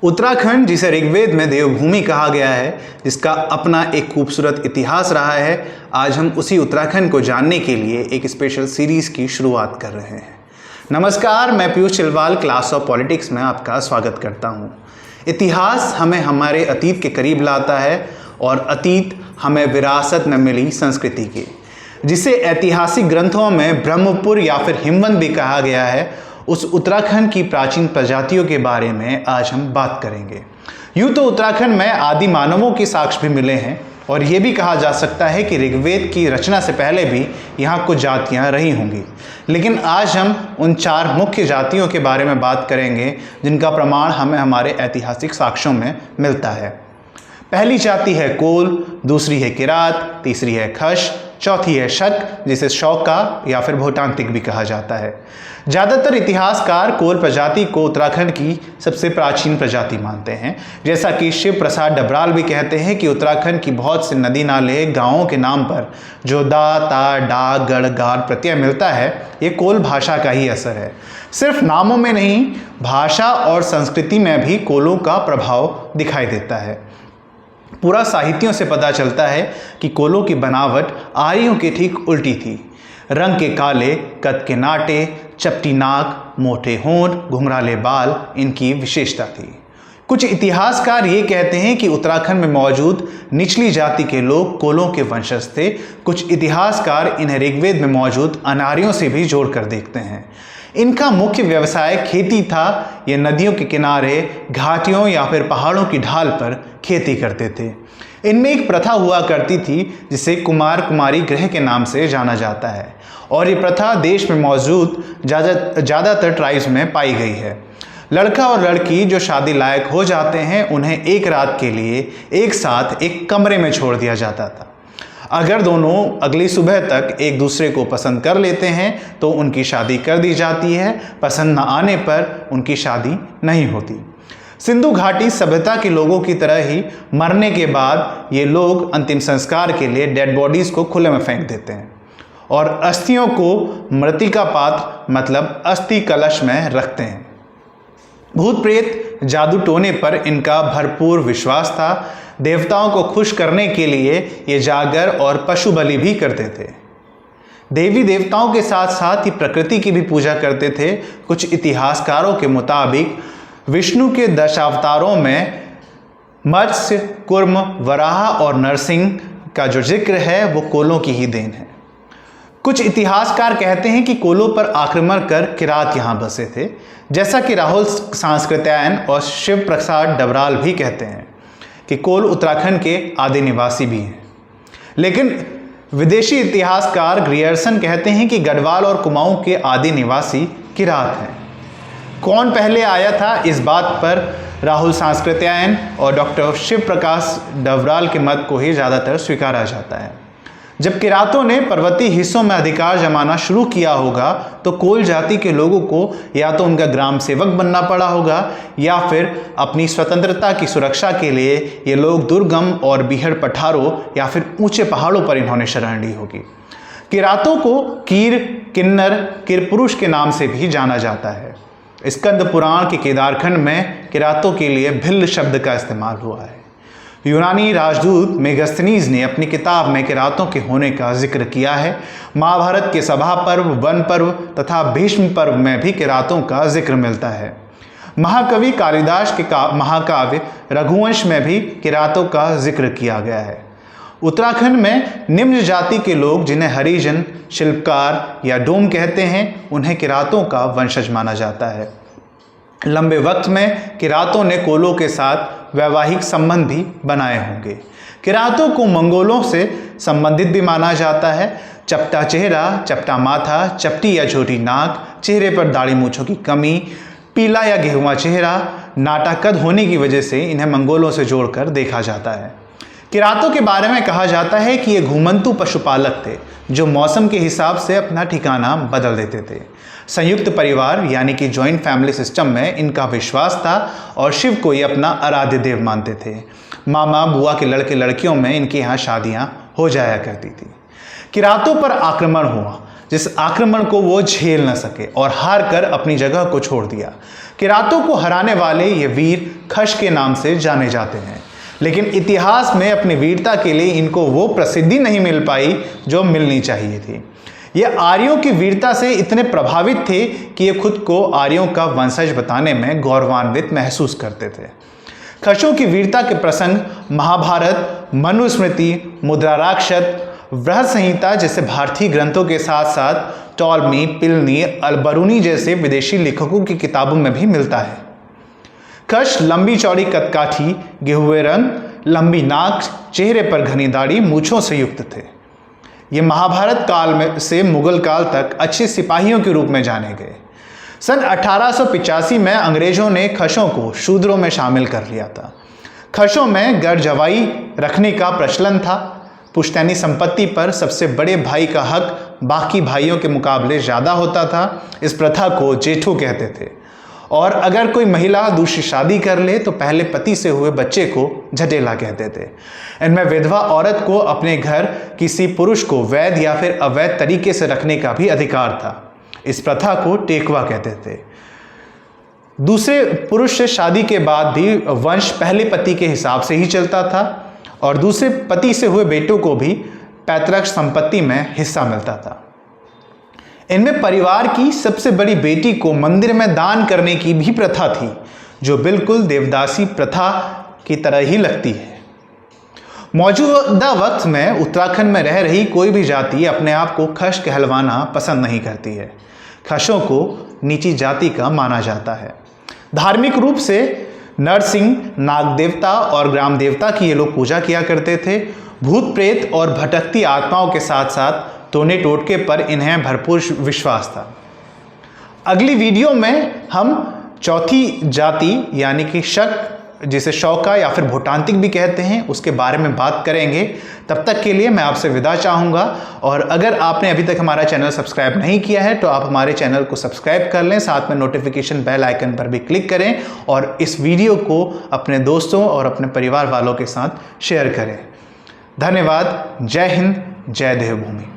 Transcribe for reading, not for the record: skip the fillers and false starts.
उत्तराखंड, जिसे ऋग्वेद में देवभूमि कहा गया है, जिसका अपना एक खूबसूरत इतिहास रहा है, आज हम उसी उत्तराखंड को जानने के लिए एक स्पेशल सीरीज की शुरुआत कर रहे हैं। नमस्कार, मैं Piyush Chilwal class of politics में आपका स्वागत करता हूं। इतिहास हमें हमारे अतीत के करीब लाता है और अतीत हमें विरासत में मिली संस्कृति की, जिसे ऐतिहासिक ग्रंथों में ब्रह्मपुर या फिर हिमवंत भी कहा गया है। उस उत्तराखंड की प्राचीन प्रजातियों के बारे में आज हम बात करेंगे। यूँ तो उत्तराखंड में आदि मानवों के साक्ष्य भी मिले हैं और ये भी कहा जा सकता है कि ऋग्वेद की रचना से पहले भी यहाँ कुछ जातियाँ रही होंगी, लेकिन आज हम उन 4 मुख्य जातियों के बारे में बात करेंगे जिनका प्रमाण हमें हमारे ऐतिहासिक साक्ष्यों में मिलता है। पहली जाति है कोल, दूसरी है किरात, तीसरी है खश, चौथी है शक, जिसे शौका या फिर भोटांतिक भी कहा जाता है। ज़्यादातर इतिहासकार कोल प्रजाति को उत्तराखंड की सबसे प्राचीन प्रजाति मानते हैं। जैसा कि शिव प्रसाद डबराल भी कहते हैं कि उत्तराखंड की बहुत से नदी नाले गाँवों के नाम पर जो दा, ता, डा, गढ़, गार प्रत्यय मिलता है, ये कोल भाषा का ही असर है। सिर्फ नामों में नहीं, भाषा और संस्कृति में भी कोलों का प्रभाव दिखाई देता है। पूरा साहित्यों से पता चलता है कि कोलों की बनावट आर्यों के ठीक उल्टी थी। रंग के काले, कद के नाटे, चपटी नाक, मोटे होंठ, घुंघराले बाल इनकी विशेषता थी। कुछ इतिहासकार ये कहते हैं कि उत्तराखंड में मौजूद निचली जाति के लोग कोलों के वंशज थे। कुछ इतिहासकार इन्हें ऋग्वेद में मौजूद अनार्यों से भी जोड़कर देखते हैं। इनका मुख्य व्यवसाय खेती था। ये नदियों के किनारे, घाटियों या फिर पहाड़ों की ढाल पर खेती करते थे। इनमें एक प्रथा हुआ करती थी जिसे कुमार कुमारी गृह के नाम से जाना जाता है और ये प्रथा देश में मौजूद ज़्यादातर ट्राइब्स में पाई गई है। लड़का और लड़की जो शादी लायक हो जाते हैं, उन्हें एक रात के लिए एक साथ एक कमरे में छोड़ दिया जाता था। अगर दोनों अगली सुबह तक एक दूसरे को पसंद कर लेते हैं तो उनकी शादी कर दी जाती है। पसंद न आने पर उनकी शादी नहीं होती। सिंधु घाटी सभ्यता के लोगों की तरह ही मरने के बाद ये लोग अंतिम संस्कार के लिए डेड बॉडीज़ को खुले में फेंक देते हैं और अस्थियों को मृतिका पात्र मतलब अस्थि कलश में रखते हैं। भूत प्रेत, जादू टोने पर इनका भरपूर विश्वास था। देवताओं को खुश करने के लिए ये जागर और पशु बलि भी करते थे। देवी देवताओं के साथ साथ ही प्रकृति की भी पूजा करते थे। कुछ इतिहासकारों के मुताबिक विष्णु के 10 अवतारों में मत्स्य, कूर्म, वराह और नरसिंह का जो जिक्र है वो कोलों की ही देन है। कुछ इतिहासकार कहते हैं कि कोलों पर आक्रमण कर किरात यहाँ बसे थे, जैसा कि राहुल सांस्कृत्यायन और शिव प्रसाद डबराल भी कहते हैं कि कोल उत्तराखंड के आदि निवासी भी हैं। लेकिन विदेशी इतिहासकार ग्रियर्सन कहते हैं कि गढ़वाल और कुमाऊं के आदि निवासी किरात हैं। कौन पहले आया था, इस बात पर राहुल सांस्कृत्यायन और डॉक्टर शिव प्रकाश डबराल के मत को ही ज़्यादातर स्वीकारा जाता है। जब किरातों ने पर्वतीय हिस्सों में अधिकार जमाना शुरू किया होगा तो कोल जाति के लोगों को या तो उनका ग्राम सेवक बनना पड़ा होगा या फिर अपनी स्वतंत्रता की सुरक्षा के लिए ये लोग दुर्गम और बीहड़ पठारों या फिर ऊंचे पहाड़ों पर इन्होंने शरण ली होगी। किरातों को कीर, किन्नर, किरपुरुष के नाम से भी जाना जाता है। स्कंद पुराण के केदारखंड में किरातों के लिए भिल्ल शब्द का इस्तेमाल हुआ है। यूनानी राजदूत मेगस्थनीज ने अपनी किताब में किरातों के होने का जिक्र किया है। महाभारत के सभा पर्व, वन पर्व तथा भीष्म पर्व में भी किरातों का जिक्र मिलता है। महाकवि कालिदास के महाकाव्य रघुवंश में भी किरातों का जिक्र किया गया है। उत्तराखंड में निम्न जाति के लोग, जिन्हें हरिजन, शिल्पकार या डोम कहते हैं, उन्हें किरातों का वंशज माना जाता है। लंबे वक्त में किरातों ने कोलों के साथ वैवाहिक संबंध भी बनाए होंगे। किरातों को मंगोलों से संबंधित भी माना जाता है। चपटा चेहरा, चपटा माथा, चपटी या छोटी नाक, चेहरे पर दाढ़ी मूंछों की कमी, पीला या गेहुआ चेहरा, नाटा कद होने की वजह से इन्हें मंगोलों से जोड़कर देखा जाता है। किरातों के बारे में कहा जाता है कि ये घुमंतु पशुपालक थे जो मौसम के हिसाब से अपना ठिकाना बदल देते थे। संयुक्त परिवार यानी कि जॉइंट फैमिली सिस्टम में इनका विश्वास था और शिव को ये अपना आराध्य देव मानते थे। मामा बुआ के लड़के लड़कियों में इनके यहाँ शादियाँ हो जाया करती थी। किरातों पर आक्रमण हुआ। जिस आक्रमण को वो झेल न सके और हार कर अपनी जगह को छोड़ दिया। किरातों को हराने वाले ये वीर खश के नाम से जाने जाते हैं, लेकिन इतिहास में अपनी वीरता के लिए इनको वो प्रसिद्धि नहीं मिल पाई जो मिलनी चाहिए थी। ये आर्यों की वीरता से इतने प्रभावित थे कि ये खुद को आर्यों का वंशज बताने में गौरवान्वित महसूस करते थे। खशों की वीरता के प्रसंग महाभारत, मनुस्मृति, मुद्राराक्षस, बृहद संहिता जैसे भारतीय ग्रंथों के साथ साथ टॉलमी, पिलनी, अलबरूनी जैसे विदेशी लेखकों की किताबों में भी मिलता है। खश लंबी चौड़ी कदकाठी, गेहुए रंग, लंबी नाक, चेहरे पर घनी दाढ़ी, मूछों से युक्त थे। ये महाभारत काल में से मुगल काल तक अच्छे सिपाहियों के रूप में जाने गए। सन 1885 में अंग्रेजों ने खशों को शूद्रों में शामिल कर लिया था। खशों में गरजवाई रखने का प्रचलन था। पुश्तैनी संपत्ति पर सबसे बड़े भाई का हक बाकी भाइयों के मुकाबले ज़्यादा होता था। इस प्रथा को जेठो कहते थे। और अगर कोई महिला दूसरी शादी कर ले तो पहले पति से हुए बच्चे को झटेला कहते थे। इनमें विधवा औरत को अपने घर किसी पुरुष को वैध या फिर अवैध तरीके से रखने का भी अधिकार था। इस प्रथा को टेकवा कहते थे। दूसरे पुरुष से शादी के बाद भी वंश पहले पति के हिसाब से ही चलता था और दूसरे पति से हुए बेटों को भी पैतृक संपत्ति में हिस्सा मिलता था। इनमें परिवार की सबसे बड़ी बेटी को मंदिर में दान करने की भी प्रथा थी, जो बिल्कुल देवदासी प्रथा की तरह ही लगती है। मौजूदा वक्त में उत्तराखंड में रह रही कोई भी जाति अपने आप को खश कहलवाना पसंद नहीं करती है। खशों को नीची जाति का माना जाता है। धार्मिक रूप से नरसिंह, नाग देवता और ग्राम देवता की ये लोग पूजा किया करते थे। भूत प्रेत और भटकती आत्माओं के साथ साथ टोने टोटके पर इन्हें भरपूर विश्वास था। अगली वीडियो में हम चौथी जाति यानी कि शक, जिसे शौका या फिर भूटांतिक भी कहते हैं, उसके बारे में बात करेंगे। तब तक के लिए मैं आपसे विदा चाहूँगा। और अगर आपने अभी तक हमारा चैनल सब्सक्राइब नहीं किया है तो आप हमारे चैनल को सब्सक्राइब कर लें, साथ में नोटिफिकेशन बेल आइकन पर भी क्लिक करें और इस वीडियो को अपने दोस्तों और अपने परिवार वालों के साथ शेयर करें। धन्यवाद। जय हिंद, जय देवभूमि।